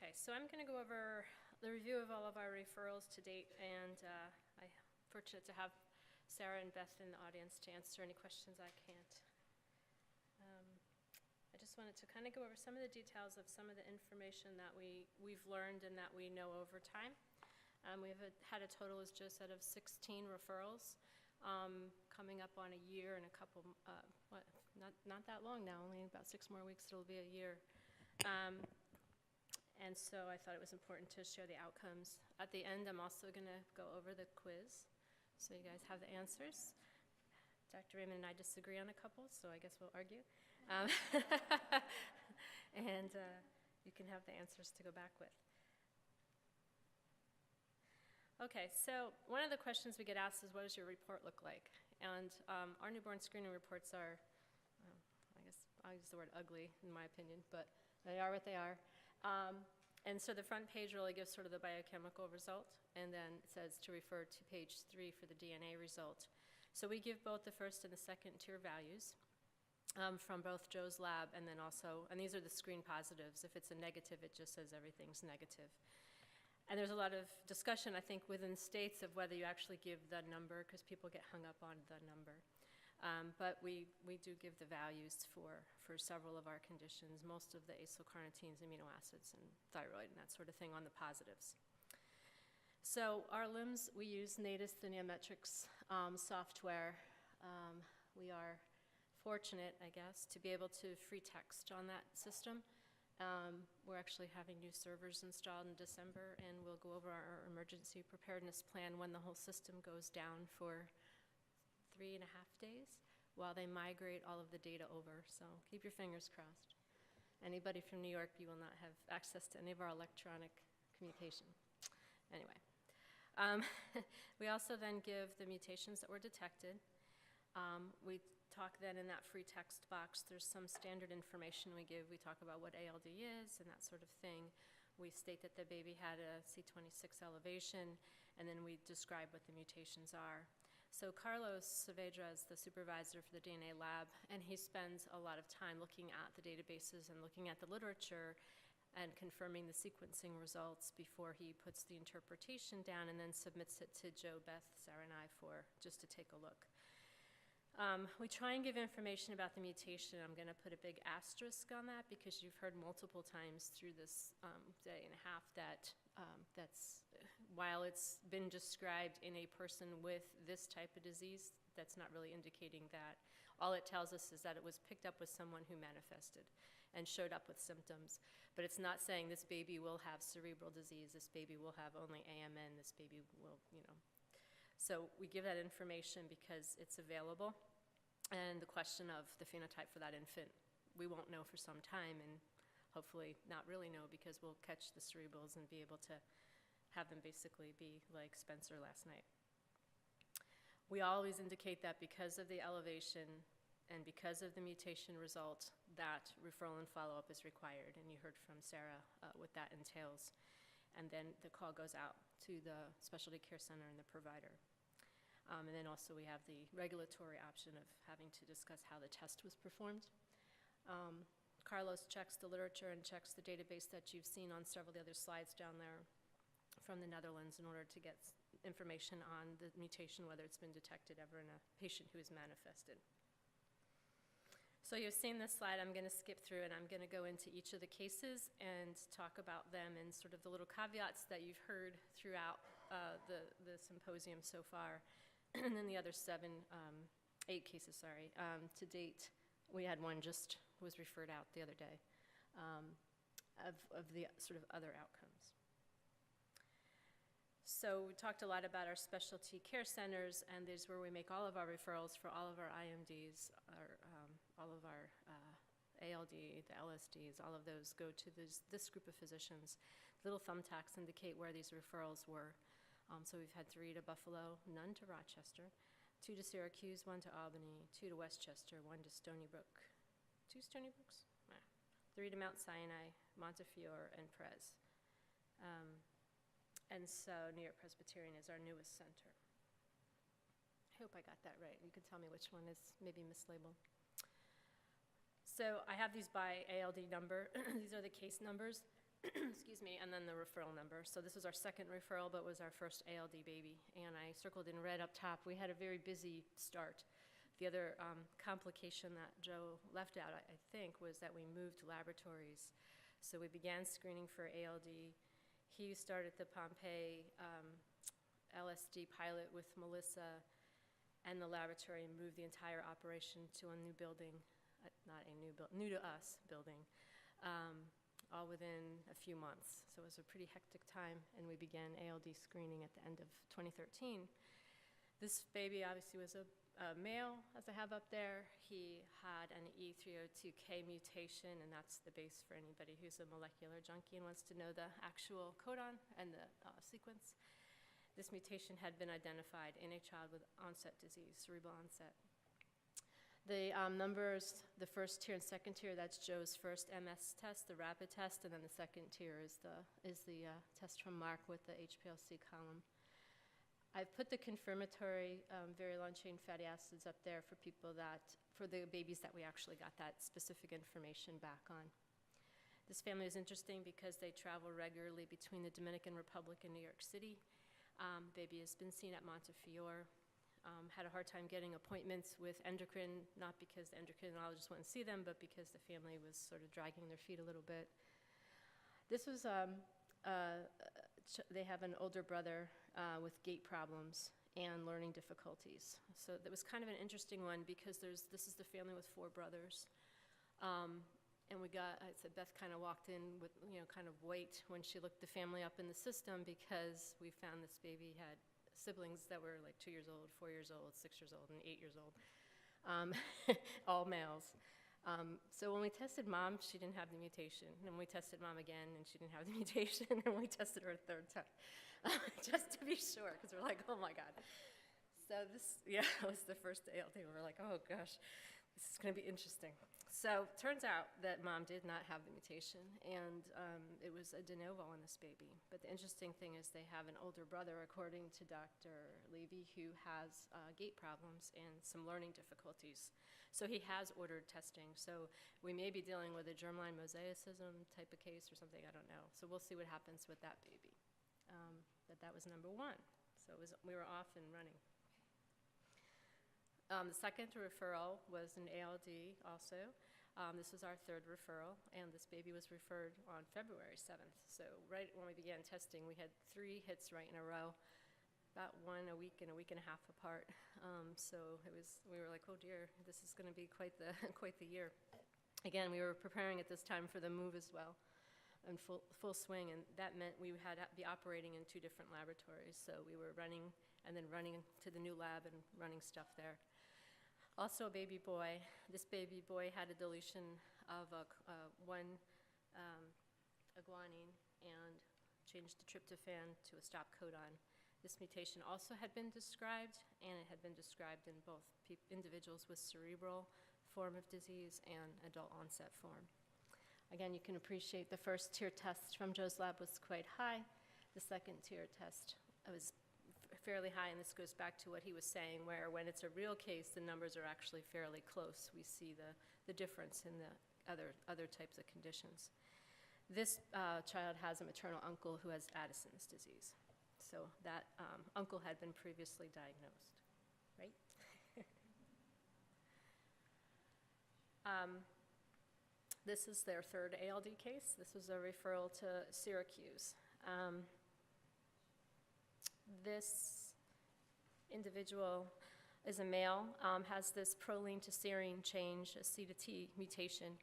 Okay, so I'm going to go over the review of all of our referrals to date, and I'm fortunate to have Sarah and Beth in the audience to answer any questions I can't. I just wanted to kind of go over some of the details of some of the information that we've learned and that we know over time. We've had a total, as Joe said, of 16 referrals, coming up on a year and a couple, not that long now, only about 6 more weeks it'll be a year. And so I thought it was important to share the outcomes. At the end, I'm also going to go over the quiz, so you guys have the answers. Dr. Raymond and I disagree on a couple, so I guess we'll argue. And you can have the answers to go back with. Okay, so one of the questions we get asked is, what does your report look like? And our newborn screening reports are, I guess I'll use the word ugly in my opinion, but they are what they are. And so the front page really gives sort of the biochemical result, and then it says to refer to page 3 for the DNA result. So we give both the first and the second tier values from both Joe's lab, and then also, and these are the screen positives. If it's a negative, it just says everything's negative. And there's a lot of discussion, I think, within states of whether you actually give the number, because people get hung up on the number. But we do give the values for several of our conditions, most of the acylcarnitines, amino acids, and thyroid, and that sort of thing on the positives. So our LIMS, we use Natus Lineometrics software. We are fortunate, I guess, to be able to free text on that system. We're actually having new servers installed in December, and we'll go over our emergency preparedness plan when the whole system goes down for 3.5 days while they migrate all of the data over. So keep your fingers crossed. Anybody from New York, you will not have access to any of our electronic communication. Anyway, we also then give the mutations that were detected. We talk then in that free text box, there's some standard information we give. We talk about what ALD is and that sort of thing. We state that the baby had a C26 elevation, and then we describe what the mutations are. So Carlos Saavedra is the supervisor for the DNA lab, and he spends a lot of time looking at the databases and looking at the literature and confirming the sequencing results before he puts the interpretation down and then submits it to Joe, Beth, Sarah, and I just to take a look. We try and give information about the mutation. I'm going to put a big asterisk on that because you've heard multiple times through this day and a half that while it's been described in a person with this type of disease, that's not really indicating that. All it tells us is that it was picked up with someone who manifested and showed up with symptoms. But it's not saying this baby will have cerebral disease, this baby will have only AMN, this baby will, So we give that information because it's available. And the question of the phenotype for that infant, we won't know for some time, and hopefully not really know, because we'll catch the cerebrals and be able to have them basically be like Spencer last night. We always indicate that because of the elevation and because of the mutation result, that referral and follow-up is required, and you heard from Sarah what that entails. And then the call goes out to the specialty care center and the provider. And then also we have the regulatory option of having to discuss how the test was performed. Carlos checks the literature and checks the database that you've seen on several of the other slides down there from the Netherlands in order to get information on the mutation, whether it's been detected ever in a patient who is manifested. So you've seen this slide. I'm going to skip through, and I'm going to go into each of the cases and talk about them and sort of the little caveats that you've heard throughout the symposium so far. And then the other 8 cases, to date. We had one just was referred out the other day of the sort of other outcomes. So we talked a lot about our specialty care centers, and this is where we make all of our referrals for all of our IMDs, all of our ALD, the LSDs, all of those go to this group of physicians. Little thumbtacks indicate where these referrals were. So we've had 3 to Buffalo, none to Rochester, 2 to Syracuse, 1 to Albany, 2 to Westchester, 1 to Stony Brook. 2 Stony Brooks? 3 to Mount Sinai, Montefiore, and Prez. And so New York Presbyterian is our newest center. I hope I got that right. You can tell me which one is maybe mislabeled. So I have these by ALD number. These are the case numbers. excuse me, and then the referral number. So this was our second referral, but was our first ALD baby. And I circled in red up top. We had a very busy start. The other complication that Joe left out, I think, was that we moved laboratories. So we began screening for ALD. He started the Pompeii LSD pilot with Melissa and the laboratory, and moved the entire operation to a new building, not a new to us building, all within a few months. So it was a pretty hectic time, and we began ALD screening at the end of 2013. This baby obviously was a male, as I have up there. He had an E302K mutation, and that's the base for anybody who's a molecular junkie and wants to know the actual codon and the sequence. This mutation had been identified in a child with onset disease, cerebral onset. The numbers, the first tier and second tier, that's Joe's first MS test, the rapid test, and then the second tier is the test from Mark with the HPLC column. I've put the confirmatory very long-chain fatty acids up there for people for the babies that we actually got that specific information back on. This family is interesting because they travel regularly between the Dominican Republic and New York City. Baby has been seen at Montefiore. Had a hard time getting appointments with endocrine, not because the endocrinologist wouldn't see them, but because the family was sort of dragging their feet a little bit. This was, they have an older brother with gait problems and learning difficulties. So that was kind of an interesting one because this is the family with 4 brothers. And I said Beth kind of walked in with, kind of weight when she looked the family up in the system, because we found this baby had siblings that were like 2 years old, 4 years old, 6 years old, and 8 years old, all males. So when we tested mom, she didn't have the mutation. And we tested mom again, and she didn't have the mutation. And we tested her a 3rd time, just to be sure, because we're like, oh my God. So this, was the first ALD. We were like, oh gosh, this is going to be interesting. So it turns out that mom did not have the mutation, and it was a de novo on this baby. But the interesting thing is they have an older brother, according to Dr. Levy, who has gait problems and some learning difficulties. So he has ordered testing. So we may be dealing with a germline mosaicism type of case or something, I don't know. So we'll see what happens with that baby. But that was number 1. So we were off and running. The second referral was an ALD also. This was our 3rd referral, and this baby was referred on February 7th. So right when we began testing, we had 3 hits right in a row, about 1 a week and a week and a half apart. So we were like, oh dear, this is going to be quite the year. Again, we were preparing at this time for the move as well, in full swing, and that meant we had to be operating in 2 different laboratories. So we were running and then running to the new lab and running stuff there. Also a baby boy. This baby boy had a deletion of one guanine and changed the tryptophan to a stop codon. This mutation also had been described, and it had been described in both individuals with cerebral form of disease and adult onset form. Again, you can appreciate the first tier test from Joe's lab was quite high. The second tier test was fairly high, and this goes back to what he was saying, where when it's a real case, the numbers are actually fairly close. We see the difference in the other types of conditions. This child has a maternal uncle who has Addison's disease. So that uncle had been previously diagnosed, right? This is their 3rd ALD case. This was a referral to Syracuse. This individual is a male, has this proline to serine change, a C to T mutation.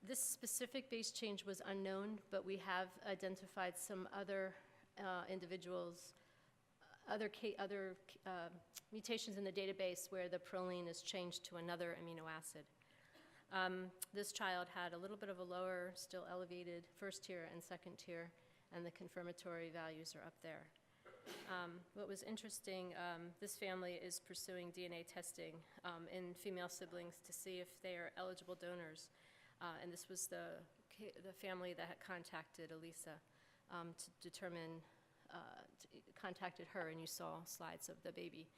This specific base change was unknown, but we have identified some other individuals, other mutations in the database where the proline is changed to another amino acid. This child had a little bit of a lower, still elevated 1st tier and 2nd tier, and the confirmatory values are up there. What was interesting, this family is pursuing DNA testing in female siblings to see if they are eligible donors. And this was the family that had contacted Elisa to determine, contacted her, and you saw slides of the baby.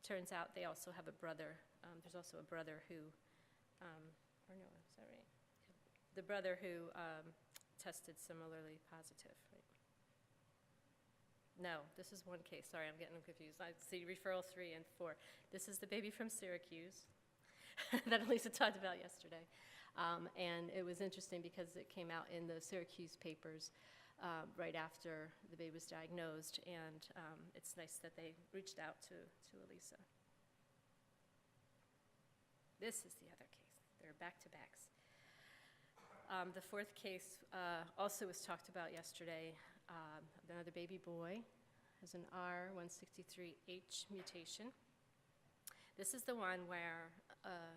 Turns out they also have a brother. There's also a brother who, or no, is that right? The brother who tested similarly positive, right? No, this is one case. Sorry, I'm getting confused. I see referral 3 and 4. This is the baby from Syracuse that Elisa talked about yesterday. And it was interesting because it came out in the Syracuse papers right after the baby was diagnosed, and it's nice that they reached out to Elisa. This is the other case. They're back-to-backs. The fourth case also was talked about yesterday. Another baby boy has an R163H mutation. This is the one where,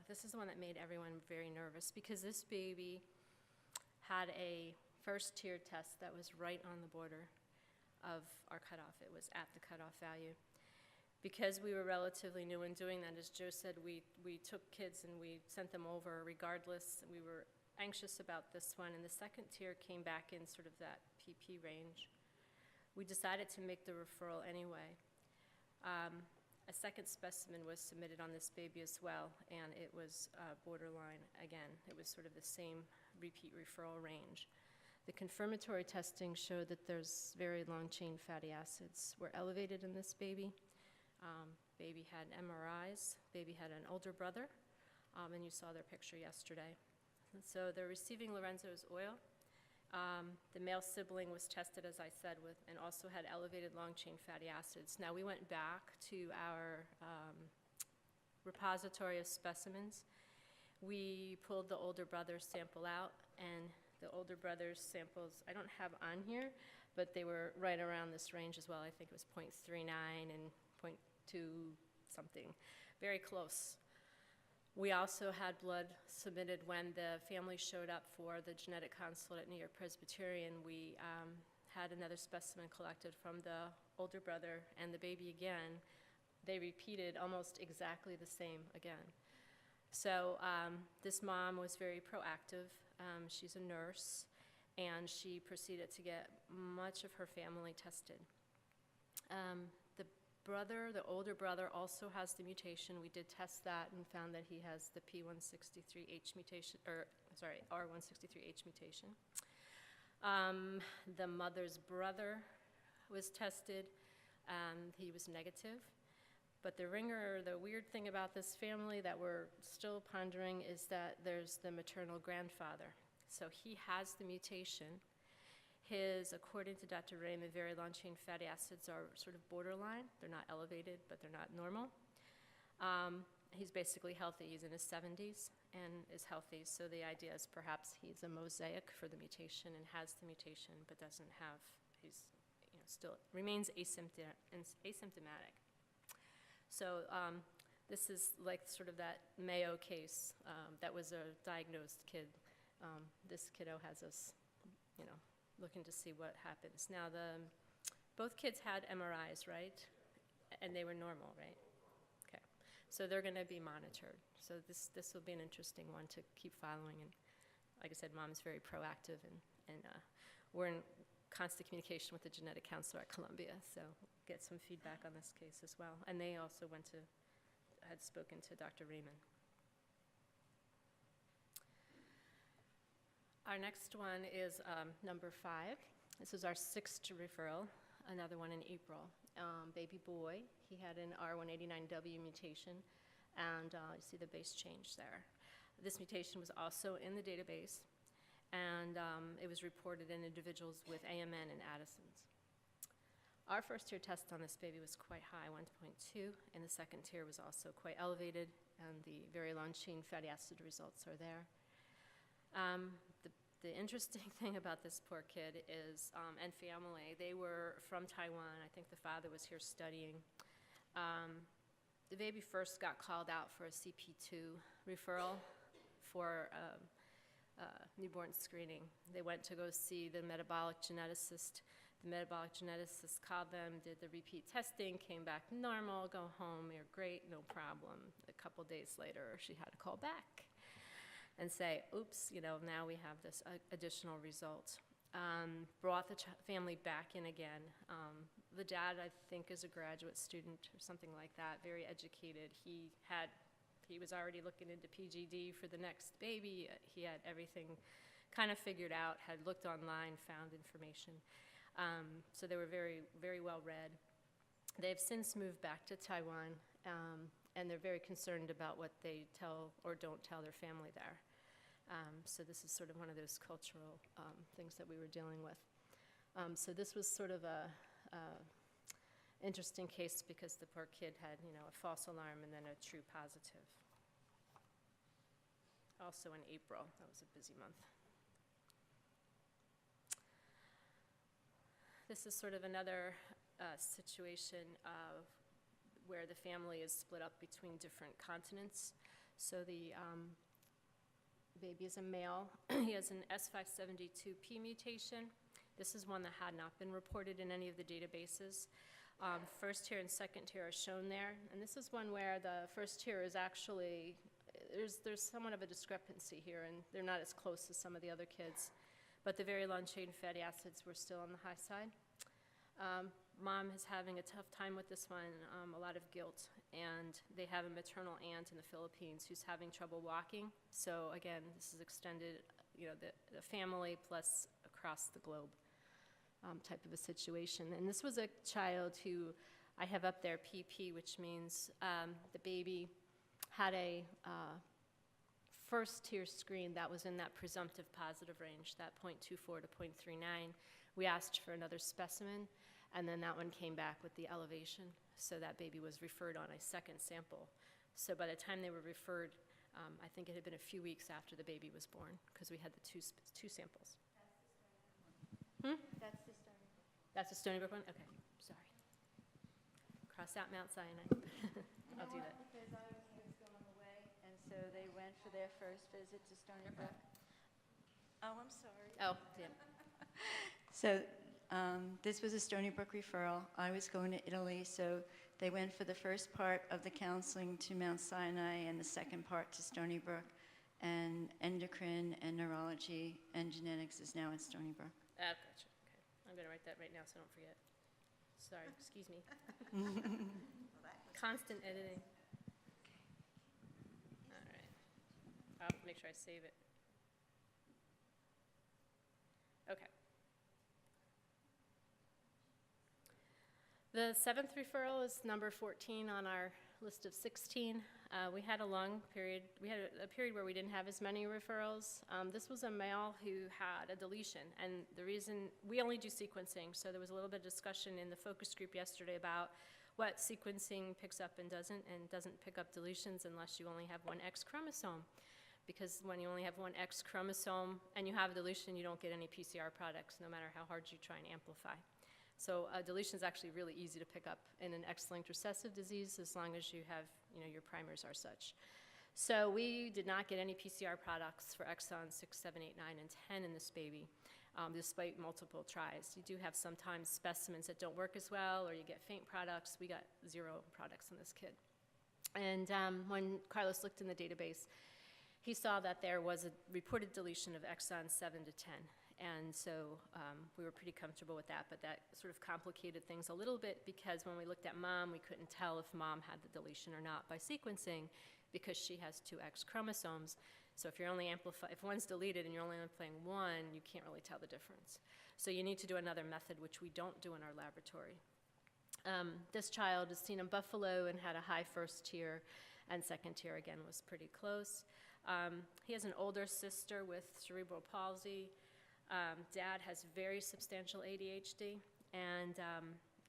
this is the one that made everyone very nervous because this baby had a first tier test that was right on the border of our cutoff. It was at the cutoff value. Because we were relatively new in doing that, as Joe said, we took kids and we sent them over regardless. We were anxious about this one, and the second tier came back in sort of that PP range. We decided to make the referral anyway. A second specimen was submitted on this baby as well, and it was borderline again. It was sort of the same repeat referral range. The confirmatory testing showed that there's very long-chain fatty acids were elevated in this baby. Baby had MRIs. Baby had an older brother, and you saw their picture yesterday. And so they're receiving Lorenzo's oil. The male sibling was tested, as I said, and also had elevated long-chain fatty acids. Now, we went back to our repository of specimens. We pulled the older brother's sample out, and the older brother's samples, I don't have on here, but they were right around this range as well. I think it was 0.39 and 0.2 something, very close. We also had blood submitted when the family showed up for the genetic consulate at New York Presbyterian. We had another specimen collected from the older brother and the baby again. They repeated almost exactly the same again. So this mom was very proactive. She's a nurse, and she proceeded to get much of her family tested. The older brother also has the mutation. We did test that and found that he has the P163H mutation, R163H mutation. The mother's brother was tested. He was negative. But the weird thing about this family that we're still pondering is that there's the maternal grandfather. So he has the mutation. According to Dr. Raymond, very long-chain fatty acids are sort of borderline. They're not elevated, but they're not normal. He's basically healthy. He's in his 70s and is healthy. So the idea is perhaps he's a mosaic for the mutation and has the mutation, but doesn't have, still remains asymptomatic. So this is like sort of that Mayo case that was a diagnosed kid. This kiddo has us, looking to see what happens. Now, both kids had MRIs, right? And they were normal, right? Okay. So they're going to be monitored. So this will be an interesting one to keep following. And like I said, Mom's very proactive, and we're in constant communication with the genetic counselor at Columbia, so get some feedback on this case as well. And they also had spoken to Dr. Raymond. Our next one is number 5. This is our 6th referral, another one in April. Baby boy, he had an R189W mutation, and you see the base change there. This mutation was also in the database, and it was reported in individuals with AMN and Addison's. Our first tier test on this baby was quite high, 1.2, and the second tier was also quite elevated, and the very long-chain fatty acid results are there. The interesting thing about this poor kid is, and family, they were from Taiwan. I think the father was here studying. The baby first got called out for a CP2 referral for newborn screening. They went to go see the metabolic geneticist. The metabolic geneticist called them, did the repeat testing, came back normal, go home, you're great, no problem. A couple days later, she had to call back and say, oops, now we have this additional result. Brought the family back in again. The dad, I think, is a graduate student or something like that, very educated. He was already looking into PGD for the next baby. He had everything kind of figured out, had looked online, found information. So they were very, very well read. They've since moved back to Taiwan, and they're very concerned about what they tell or don't tell their family there. So this is sort of one of those cultural things that we were dealing with. So this was sort of a interesting case because the poor kid had, you know, a false alarm and then a true positive. Also in April, that was a busy month. This is sort of another situation of where the family is split up between different continents. So the baby is a male. He has an S572P mutation. This is one that had not been reported in any of the databases. First tier and second tier are shown there. And this is one where the first tier is actually, there's somewhat of a discrepancy here, and they're not as close as some of the other kids. But the very long-chain fatty acids were still on the high side. Mom is having a tough time with this one, a lot of guilt, and they have a maternal aunt in the Philippines who's having trouble walking. So again, this is extended, you know, the family plus across the globe type of a situation. And this was a child who I have up there PP, which means the baby had a first tier screen that was in that presumptive positive range, that 0.24 to 0.39. We asked for another specimen, and then that one came back with the elevation. So that baby was referred on a second sample. So by the time they were referred, I think it had been a few weeks after the baby was born, because we had the two samples. That's the Stony Brook. That's the Stony Brook one? Okay, sorry. Cross out Mount Sinai. I'll do that. Because I was going away, and so they went for their first visit to Stony Brook. Oh, I'm sorry. Oh, yeah. So this was a Stony Brook referral. I was going to Italy, so they went for the first part of the counseling to Mount Sinai and the second part to Stony Brook. And endocrine and neurology and genetics is now at Stony Brook. Ah, gotcha. Okay. I'm going to write that right now so I don't forget. Sorry, excuse me. Constant editing. All right. I'll make sure I save it. Okay. The seventh referral is number 14 on our list of 16. We had a long period. We had a period where we didn't have as many referrals. This was a male who had a deletion, and the reason we only do sequencing, so there was a little bit of discussion in the focus group yesterday about what sequencing picks up and doesn't pick up deletions unless you only have one X chromosome. Because when you only have one X chromosome and you have a deletion, you don't get any PCR products, no matter how hard you try and amplify. So deletion is actually really easy to pick up in an X-linked recessive disease as long as you have, you know, your primers are such. So we did not get any PCR products for exons 6, 7, 8, 9, and 10 in this baby, despite multiple tries. You do have sometimes specimens that don't work as well, or you get faint products. We got 0 products in this kid. And when Carlos looked in the database, he saw that there was a reported deletion of exons 7 to 10. And so we were pretty comfortable with that, but that sort of complicated things a little bit because when we looked at mom, we couldn't tell if mom had the deletion or not by sequencing because she has 2 X chromosomes. So if you're only if one's deleted and you're only amplifying one, you can't really tell the difference. So you need to do another method, which we don't do in our laboratory. This child is seen in Buffalo and had a high first tier, and second tier again was pretty close. He has an older sister with cerebral palsy. Dad has very substantial ADHD, and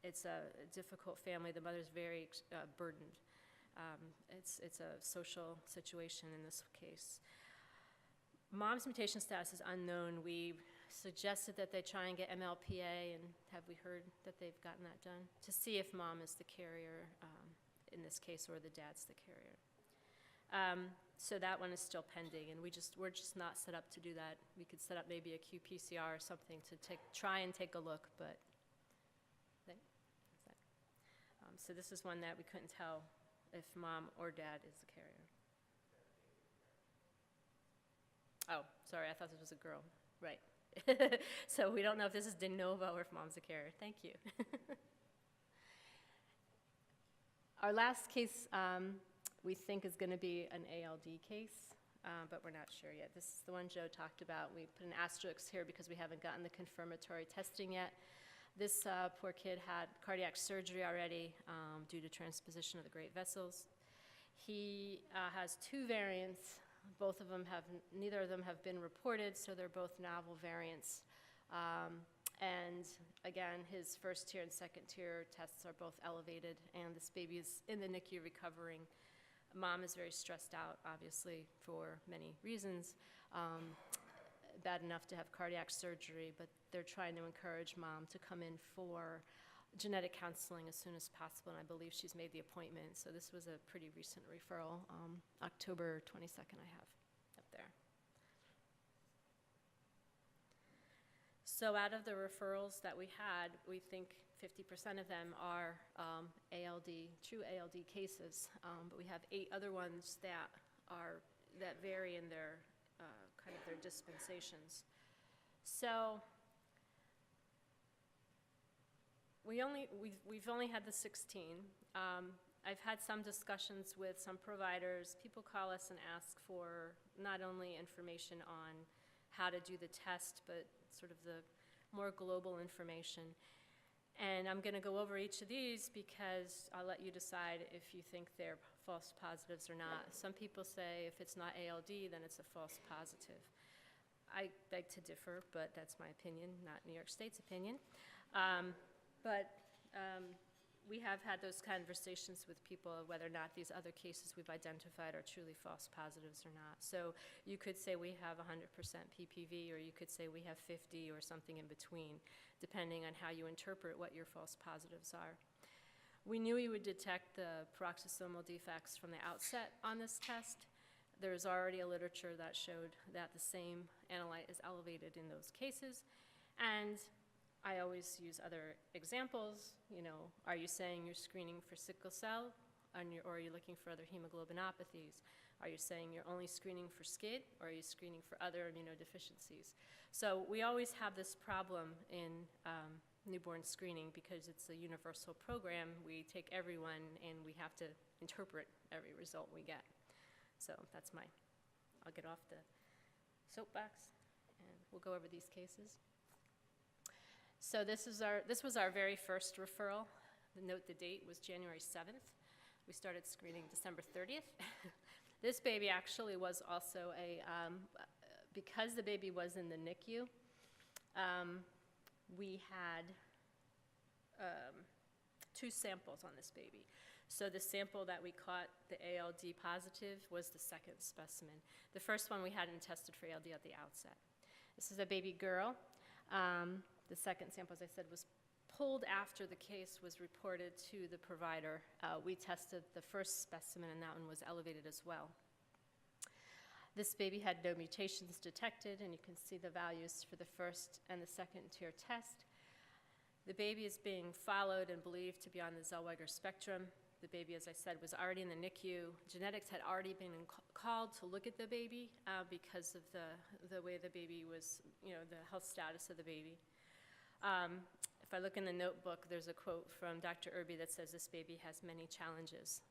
it's a difficult family. The mother's very burdened. It's a social situation in this case. Mom's mutation status is unknown. We suggested that they try and get MLPA, and have we heard that they've gotten that done? To see if mom is the carrier in this case, or the dad's the carrier. So that one is still pending, and we're just not set up to do that. We could set up maybe a qPCR or something to try and take a look, but so this is one that we couldn't tell if mom or dad is the carrier. Oh, sorry, I thought this was a girl. Right. So we don't know if this is de novo or if mom's a carrier. Thank you. Our last case we think is going to be an ALD case. but we're not sure yet. This is the one Joe talked about. We put an asterisk here because we haven't gotten the confirmatory testing yet. This poor kid had cardiac surgery already due to transposition of the great vessels. He has 2 variants. Neither of them have been reported, so they're both novel variants. And again, his first tier and second tier tests are both elevated, and this baby is in the NICU recovering. Mom is very stressed out, obviously, for many reasons. Bad enough to have cardiac surgery, but they're trying to encourage mom to come in for genetic counseling as soon as possible, and I believe she's made the appointment. So this was a pretty recent referral, October 22nd I have up there. So out of the referrals that we had, we think 50% of them are ALD, true ALD cases, but we have 8 other ones that vary in their kind of their dispensations. So we've only had the 16. I've had some discussions with some providers. People call us and ask for not only information on how to do the test, but sort of the more global information. And I'm going to go over each of these because I'll let you decide if you think they're false positives or not. Some people say if it's not ALD, then it's a false positive. I beg to differ, but that's my opinion, not New York State's opinion. We have had those conversations with people of whether or not these other cases we've identified are truly false positives or not. So you could say we have 100% PPV, or you could say we have 50 or something in between, depending on how you interpret what your false positives are. We knew we would detect the peroxisomal defects from the outset on this test. There's already a literature that showed that the same analyte is elevated in those cases. And I always use other examples. You know, are you saying you're screening for sickle cell, or are you looking for other hemoglobinopathies? Are you saying you're only screening for SCID, or are you screening for other immunodeficiencies? So we always have this problem in newborn screening because it's a universal program. We take everyone, and we have to interpret every result we get. So that's I'll get off the soapbox, and we'll go over these cases. So this was our very first referral. Note the date was January 7th. We started screening December 30th. This baby actually was also because the baby was in the NICU, we had 2 samples on this baby. So the sample that we caught, the ALD positive, was the second specimen. The first one we hadn't tested for ALD at the outset. This is a baby girl. The second sample, as I said, was pulled after the case was reported to the provider. We tested the first specimen, and that one was elevated as well. This baby had no mutations detected, and you can see the values for the first and the second tier test. The baby is being followed and believed to be on the Zellweger spectrum. The baby, as I said, was already in the NICU. Genetics had already been called to look at the baby because of the way the baby was, the health status of the baby. If I look in the notebook, there's a quote from Dr. Irby that says this baby has many challenges.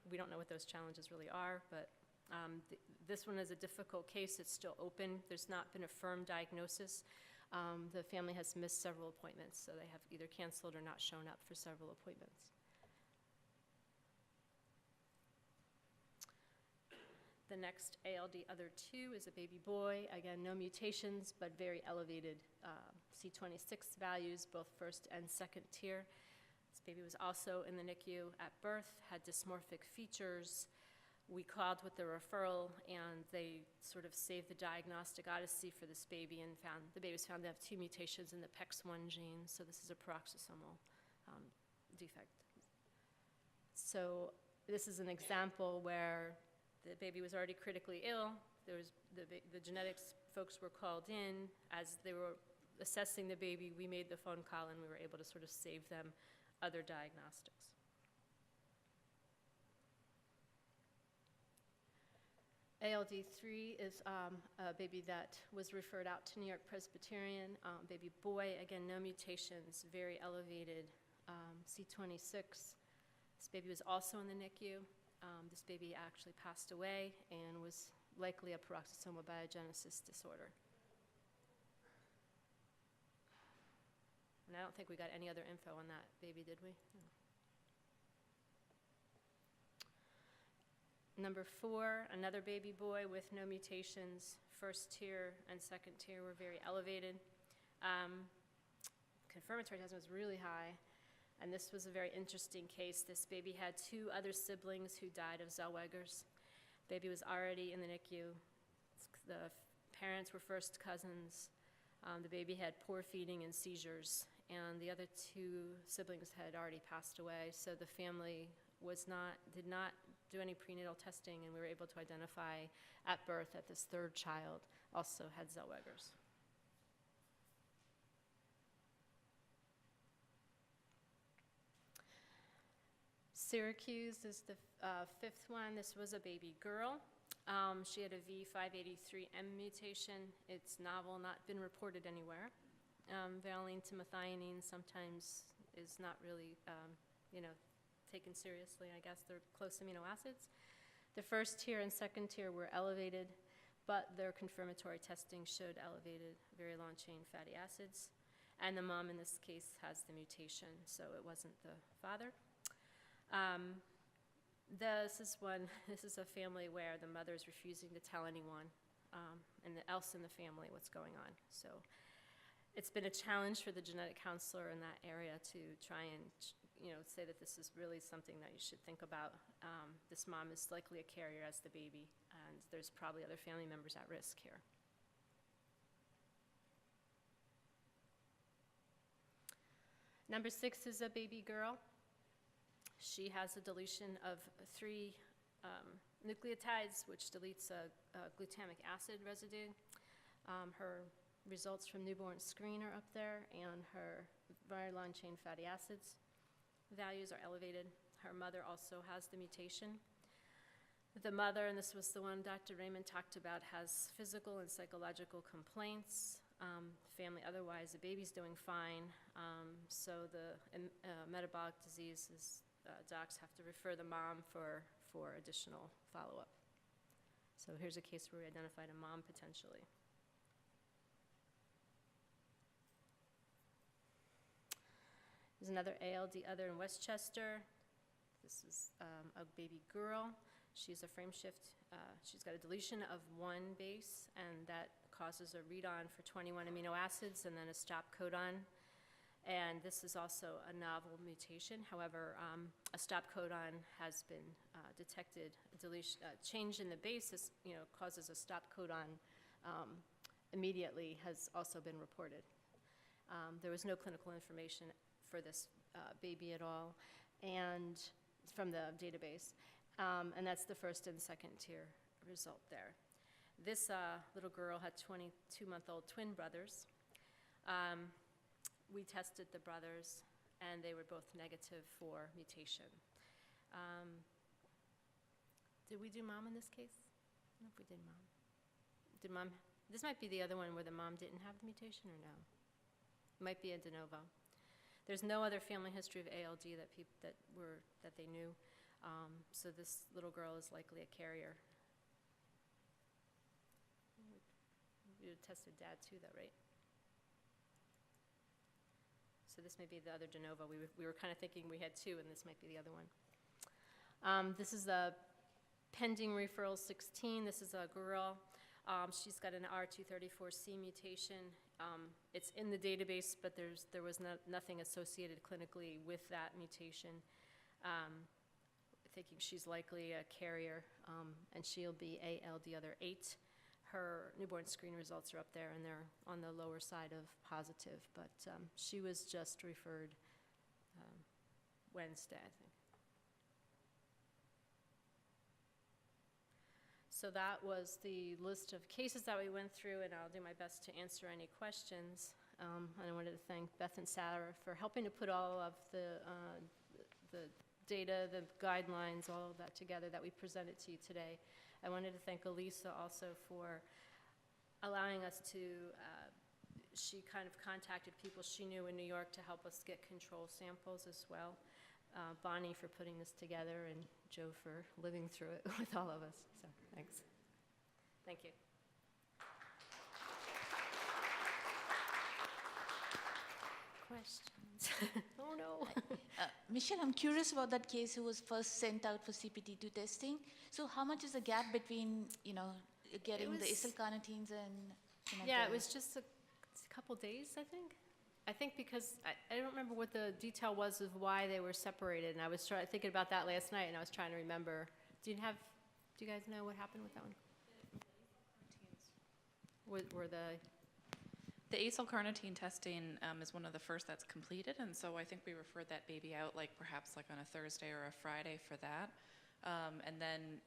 We don't know what those challenges really are, but this one is a difficult case. It's still open. There's not been a firm diagnosis. The family has missed several appointments, so they have either canceled or not shown up for several appointments. The next ALD other 2 is a baby boy. Again, no mutations, but very elevated C26 values, both first and second tier. This baby was also in the NICU at birth, had dysmorphic features. We called with the referral, and they sort of saved the diagnostic odyssey for this baby, and the baby was found to have 2 mutations in the PEX1 gene, so this is a peroxisomal defect. So this is an example where the baby was already critically ill. There was the genetics folks were called in. As they were assessing the baby, we made the phone call, and we were able to sort of save them other diagnostics. ALD3 is a baby that was referred out to New York Presbyterian. Baby boy, again, no mutations, very elevated C26. This baby was also in the NICU. This baby actually passed away and was likely a peroxisomal biogenesis disorder. And I don't think we got any other info on that baby, did we? No. Number 4, another baby boy with no mutations. First tier and second tier were very elevated. Confirmatory testing was really high, and this was a very interesting case. This baby had 2 other siblings who died of Zellweger's. Baby was already in the NICU. The parents were first cousins. The baby had poor feeding and seizures, and the other 2 siblings had already passed away, so the family did not do any prenatal testing, and we were able to identify at birth that this 3rd child also had Zellweger's. Syracuse is the 5th one. This was a baby girl. She had a V583M mutation. It's novel, not been reported anywhere. Valine to methionine sometimes is not really, taken seriously, I guess. They're close amino acids. The first tier and second tier were elevated, but their confirmatory testing showed elevated very long-chain fatty acids. And the mom in this case has the mutation, so it wasn't the father. This is a family where the mother is refusing to tell anyone else in the family what's going on. So it's been a challenge for the genetic counselor in that area to try and say that this is really something that you should think about. This mom is likely a carrier as the baby, and there's probably other family members at risk here. Number 6 is a baby girl. She has a deletion of 3 nucleotides, which deletes a glutamic acid residue. Her results from newborn screen are up there, and her very long-chain fatty acids values are elevated. Her mother also has the mutation. The mother, and this was the one Dr. Raymond talked about, has physical and psychological complaints. Family otherwise, the baby's doing fine. So the metabolic diseases, docs have to refer the mom for additional follow-up. So here's a case where we identified a mom potentially. There's another ALD other in Westchester. This is a baby girl. She's a frame shift. She's got a deletion of 1 base, and that causes a read-on for 21 amino acids and then a stop codon. And this is also a novel mutation. However, a stop codon has been detected. Change in the basis, causes a stop codon immediately has also been reported. There was no clinical information for this baby at all, and from the database. And that's the first and second tier result there. This little girl had 22-month-old twin brothers. We tested the brothers, and they were both negative for mutation. Did we do mom in this case? I don't know if we did mom. Did mom? This might be the other one where the mom didn't have the mutation, or no? It might be a de novo. There's no other family history of ALD that they knew. So this little girl is likely a carrier. We tested dad too, though, right? So this may be the other de novo. We were kind of thinking we had 2, and this might be the other one. This is a pending referral 16. This is a girl. She's got an R234C mutation. It's in the database, but there was nothing associated clinically with that mutation. Thinking she's likely a carrier, and she'll be ALD other 8. Her newborn screen results are up there, and they're on the lower side of positive, but she was just referred Wednesday, I think. So that was the list of cases that we went through, and I'll do my best to answer any questions. And I wanted to thank Beth and Sarah for helping to put all of the data, the guidelines, all of that together that we presented to you today. I wanted to thank Elisa also for allowing us to, she kind of contacted people she knew in New York to help us get control samples as well. Bonnie for putting this together, and Joe for living through it with all of us. So thanks. you. Questions? Oh, no. Michelle, I'm curious about that case who was first sent out for CPT2 testing. So how much is the gap between, getting the was- acylcarnitines and, Yeah, it the- was just a couple days, I think. I think because, I don't remember what the detail was of why they were separated, and I was thinking about that last night, and I was trying to remember. Do you guys know what happened with that one? Were the, The acylcarnitine testing is one of the first that's completed, and so I think we referred that baby out perhaps on a Thursday or a Friday for that. And then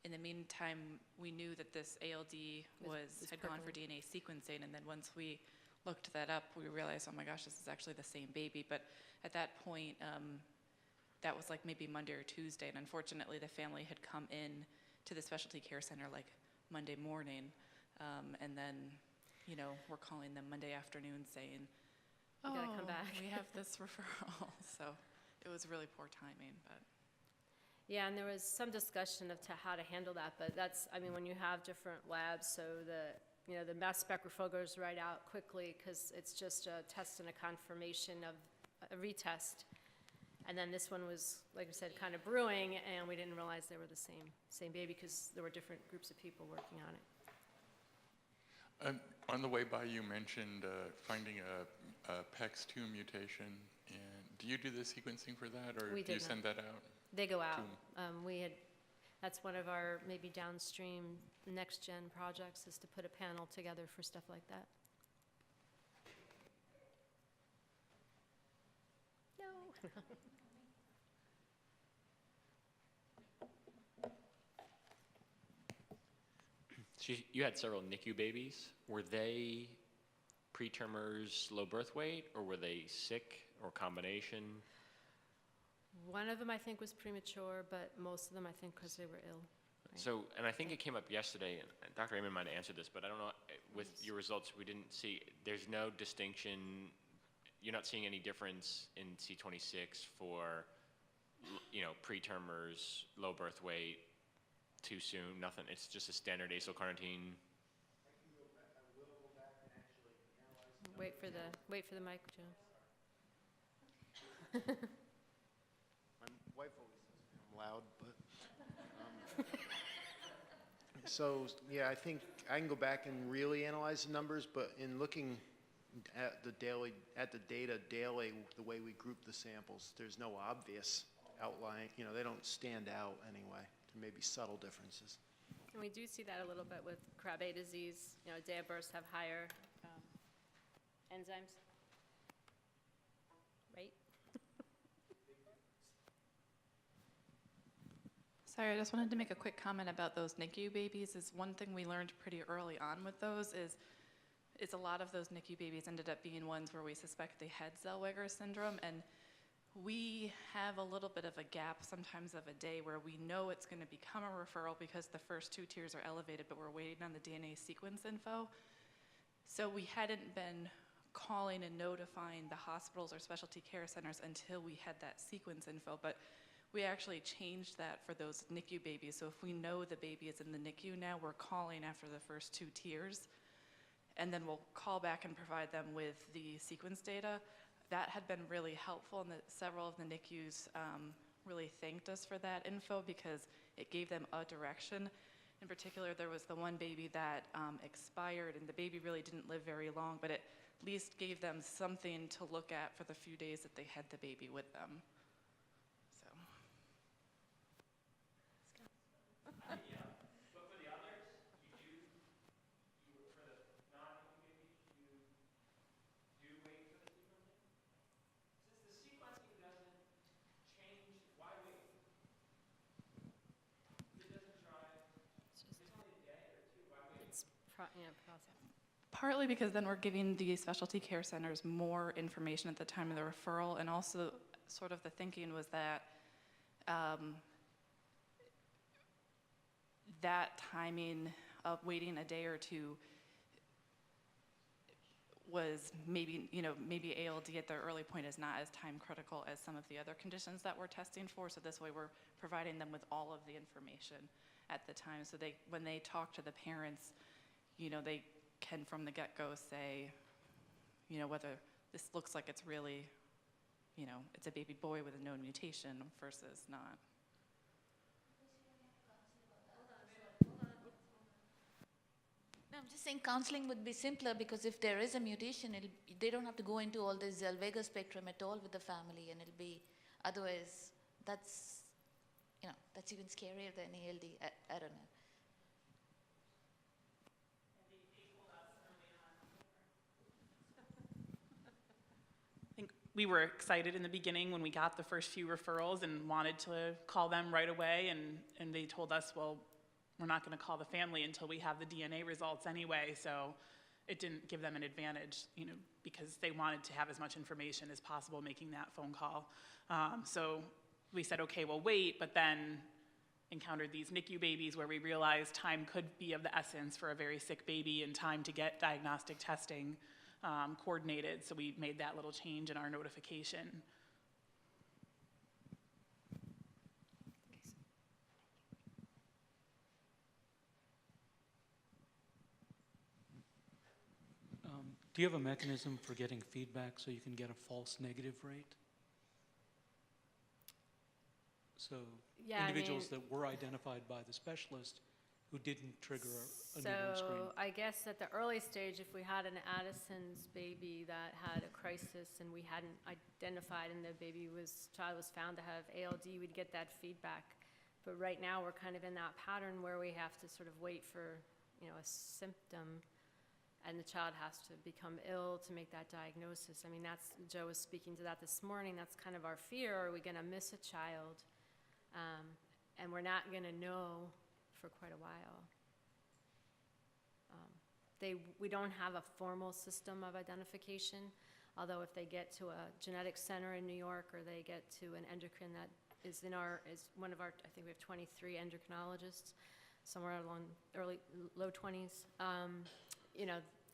in the meantime, we knew that this ALD had gone for DNA sequencing, and then once we looked that up, we realized, oh my gosh, this is actually the same baby. But at that point, that was maybe Monday or Tuesday, and unfortunately the family had come in to the specialty care center Monday morning, and then we're calling them Monday afternoon saying, You gotta come back." we have this referral. So it was really poor timing, but. yeah, and there was some discussion of how to handle that, but that's, when you have different labs, so the mass spec referral goes right out quickly because it's just a test and a confirmation of a retest. And then this one was, like I said, kind of brewing, and we didn't realize they were the same baby because there were different groups of people working on it. On the way by, you mentioned finding a PEX2 mutation. And do you do the sequencing for that, or We do you did not. send that out? They go out. That's one of our maybe downstream next-gen projects, is to put a panel together for stuff like that. No. So you had several NICU babies. Were they pretermers, low birth weight, or were they sick, or combination? One of them, I think, was premature, but most of them, I think, because they were ill. Right. So, and I think it came up yesterday, and Dr. Amen might have answered this, but I don't know, with your results, we didn't see, there's no distinction, you're not seeing any difference in C26 for, pretermers, low birth weight, too soon, nothing, it's just a standard acylcarnitine. Wait for the mic, Joe. My wife always says I'm loud, but so yeah, I think I can go back and really analyze the numbers, but in looking at the data daily, the way we group the samples, there's no obvious outline. They don't stand out anyway. There may be subtle differences. And we do see that a little bit with Krabbe disease. Day of births have higher enzymes, right? Sorry, I just wanted to make a quick comment about those NICU babies. Is one thing we learned pretty early on with those is a lot of those NICU babies ended up being ones where we suspect they had Zellweger syndrome, and we have a little bit of a gap sometimes of a day where we know it's going to become a referral because the first 2 tiers are elevated, but we're waiting on the DNA sequence info. So we hadn't been calling and notifying the hospitals or specialty care centers until we had that sequence info, but we actually changed that for those NICU babies. So if we know the baby is in the NICU now, we're calling after the first 2 tiers, and then we'll call back and provide them with the sequence data. That had been really helpful, and several of the NICUs really thanked us for that info because it gave them a direction. In particular, there was the one baby that expired, and the baby really didn't live very long, but it at least gave them something to look at for the few days that they had the baby with them. So. But for the others, for the non-NICU babies, you do wait for the sequencing? Since the sequencing doesn't change, why wait? It doesn't try, it's only a day or 2, why wait? It's process. Partly because then we're giving the specialty care centers more information at the time of the referral, and also sort of the thinking was that that timing of waiting a day or 2 was maybe ALD at the early point is not as time critical as some of the other conditions that we're testing for, so this way we're providing them with all of the information at the time. So when they talk to the parents, they can from the get-go say, whether this looks like it's really, it's a baby boy with a known mutation versus not. No, I'm just saying counseling would be simpler because if there is a mutation, they don't have to go into all this Zellweger spectrum at all with the family, and it'll be, otherwise, that's even scarier than ALD. I don't know. I think we were excited in the beginning when we got the first few referrals and wanted to call them right away, and they told us, well, we're not going to call the family until we have the DNA results anyway, so it didn't give them an advantage, because they wanted to have as much information as possible making that phone call. So we said, okay, we'll wait, but then encountered these NICU babies where we realized time could be of the essence for a very sick baby and time to get diagnostic testing coordinated, so we made that little change in our notification. Do you have a mechanism for getting feedback so you can get a false negative rate? So Yeah, individuals that were identified by the specialist who didn't trigger a newborn screen. So I guess at the early stage, if we had an Addison's baby that had a crisis and we hadn't identified and the child was found to have ALD, we'd get that feedback. But right now we're kind of in that pattern where we have to sort of wait for, a symptom, and the child has to become ill to make that diagnosis. I mean, Joe was speaking to that this morning. That's kind of our fear. Are we going to miss a child? And we're not going to know for quite a while. We don't have a formal system of identification, although if they get to a genetic center in New York or they get to an endocrine that is one of our, I think we have 23 endocrinologists, somewhere along low 20s.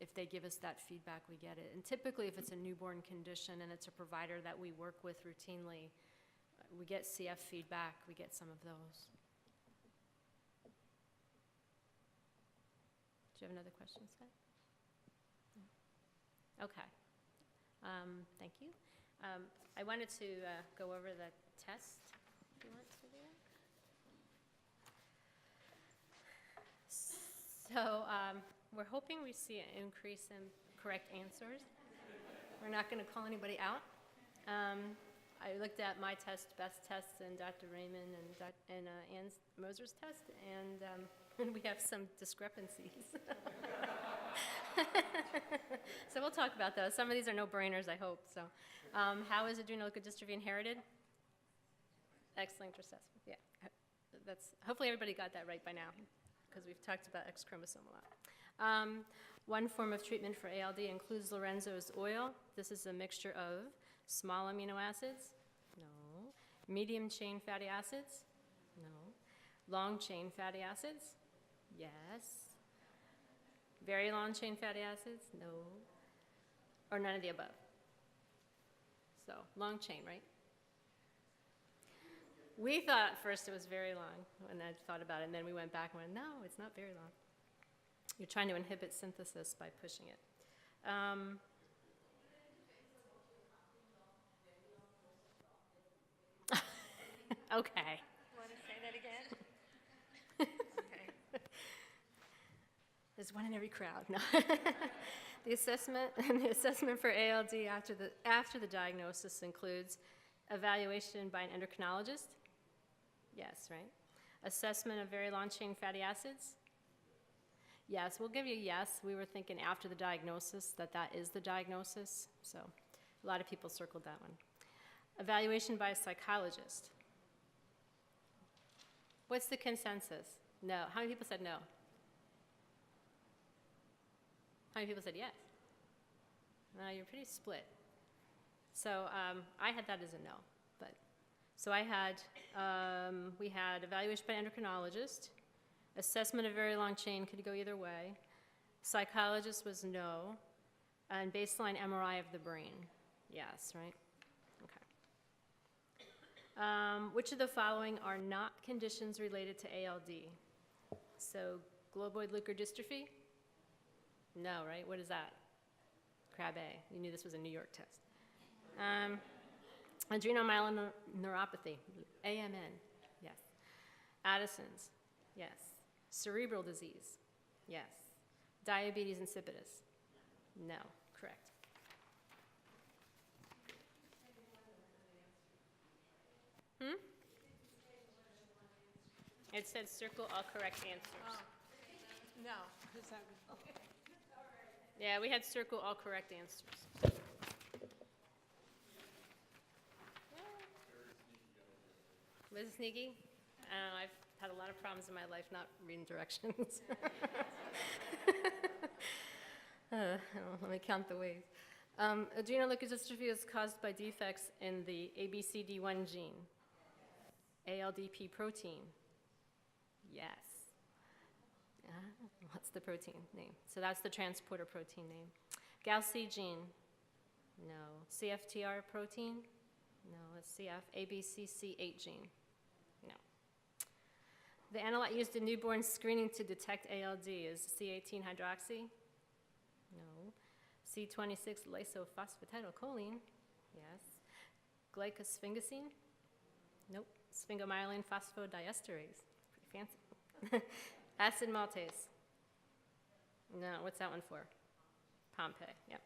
If they give us that feedback, we get it. And typically, if it's a newborn condition and it's a provider that we work with routinely, we get CF feedback, we get some of those. Do you have another question, Scott? No? Okay. Thank you. I wanted to go over the test. Do you want to do that? So we're hoping we see an increase in correct answers. We're not going to call anybody out. I looked at my test, Beth's test, and Dr. Raymond and Ann Moser's test, and we have some discrepancies. So we'll talk about those. Some of these are no-brainers, I hope. So, how is adrenal leukodystrophy inherited? X-linked recessive. Yeah, hopefully everybody got that right by now, because we've talked about X chromosome a lot. One form of treatment for ALD includes Lorenzo's oil. This is a mixture of small amino acids, no. Medium chain fatty acids, no. Long chain fatty acids, yes. Very long chain fatty acids, no. Or none of the above. So, long chain, right? We thought at first it was very long when I thought about it, and then we went back and went, no, it's not very long. You're trying to inhibit synthesis by pushing it. Okay. Want to say that again? Okay. There's one in every crowd. No. The assessment for ALD after the diagnosis includes evaluation by an endocrinologist. Yes, right? Assessment of very long-chain fatty acids. Yes, we'll give you yes. We were thinking after the diagnosis that is the diagnosis, so a lot of people circled that one. Evaluation by a psychologist. What's the consensus? No. How many people said no? How many people said yes? You're pretty split. So I had that as a no. So we had evaluation by endocrinologist, assessment of very long chain could go either way, psychologist was no, and baseline MRI of the brain, yes, right? Okay. Which of the following are not conditions related to ALD? So globoid leukodystrophy? No, right? What is that? Crab A. You knew this was a New York test. Adrenomyeloneuropathy, AMN, yes. Addison's, yes. Cerebral disease, yes. Diabetes insipidus, no, correct. It said circle all correct answers. No, is that? Yeah, we had circle all correct answers. Was it sneaky? I don't know, I've had a lot of problems in my life not reading directions. Let me count the ways. Adrenoleukodystrophy is caused by defects in the ABCD1 gene. ALDP protein. Yes. What's the protein name? So that's the transporter protein name. Gaucher gene. No. CFTR protein. No, it's CF. ABCC8 gene. No. The analyte used in newborn screening to detect ALD is C18 hydroxy. No. C26 lysophosphatidylcholine. Yes. Glycosphingosine. Nope. Sphingomyelin phosphodiesterase. Pretty fancy. Acid maltase. No, what's that one for? Pompeii, yep.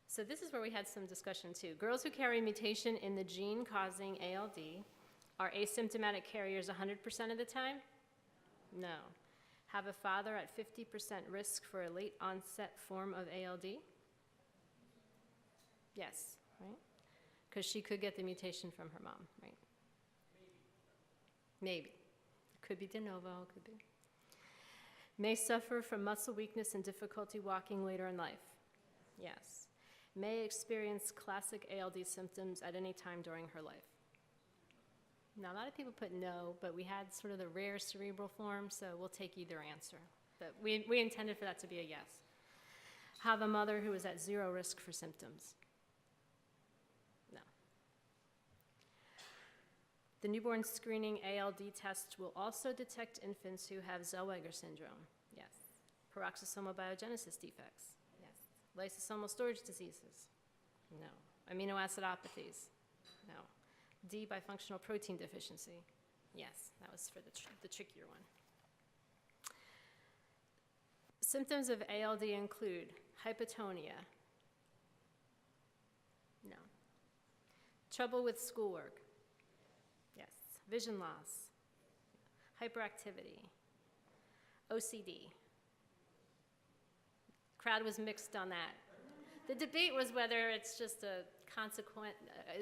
So this is where we had some discussion too. Girls who carry a mutation in the gene causing ALD are asymptomatic carriers 100% of the time? No. Have a father at 50% risk for a late onset form of ALD? Yes, right? Because she could get the mutation from her mom, right? Maybe. Could be de novo, could be. May suffer from muscle weakness and difficulty walking later in life. Yes. May experience classic ALD symptoms at any time during her life. Now, a lot of people put no, but we had sort of the rare cerebral form, so we'll take either answer. But we intended for that to be a yes. Have a mother who is at 0 risk for symptoms. No. The newborn screening ALD test will also detect infants who have Zellweger syndrome. Yes. Peroxisomal biogenesis defects. Yes. Lysosomal storage diseases. No. Amino acidopathies. No. D, bifunctional protein deficiency. Yes, that was for the trickier one. Symptoms of ALD include hypotonia. No. Trouble with schoolwork. Yes. Vision loss. Hyperactivity. OCD. Crowd was mixed on that. The debate was whether it's just a consequence,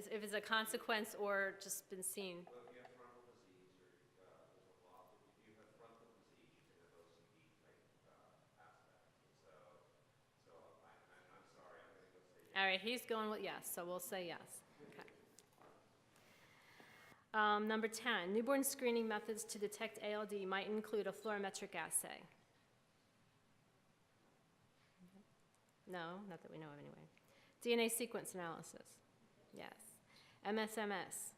if it's a consequence or just been seen. Well, if you have frontal disease, or there's a lot. If you have frontal disease, you can have OCD type aspects. And I'm sorry, I'm going to go say yes. All right, he's going with yes, so we'll say yes. Okay. Number 10, newborn screening methods to detect ALD might include a fluorometric assay. No, not that we know of anyway. DNA sequence analysis. Yes. MSMS.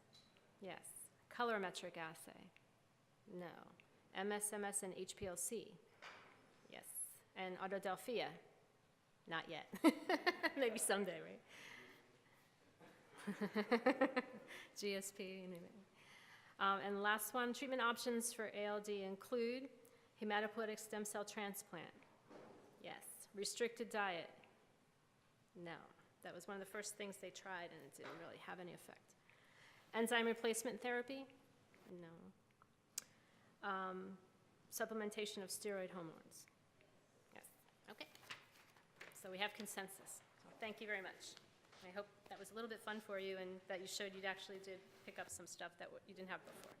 Yes. Colorimetric assay. No. MSMS and HPLC. Yes. And autodelphia. Not yet. Maybe someday, right? GSP. And the last one, treatment options for ALD include hematopoietic stem cell transplant. Yes. Restricted diet. No. That was one of the first things they tried, and it didn't really have any effect. Enzyme replacement therapy? No. Supplementation of steroid hormones? Yes. Okay. So we have consensus. So thank you very much. I hope that was a little bit fun for you and that you showed you actually did pick up some stuff that you didn't have before.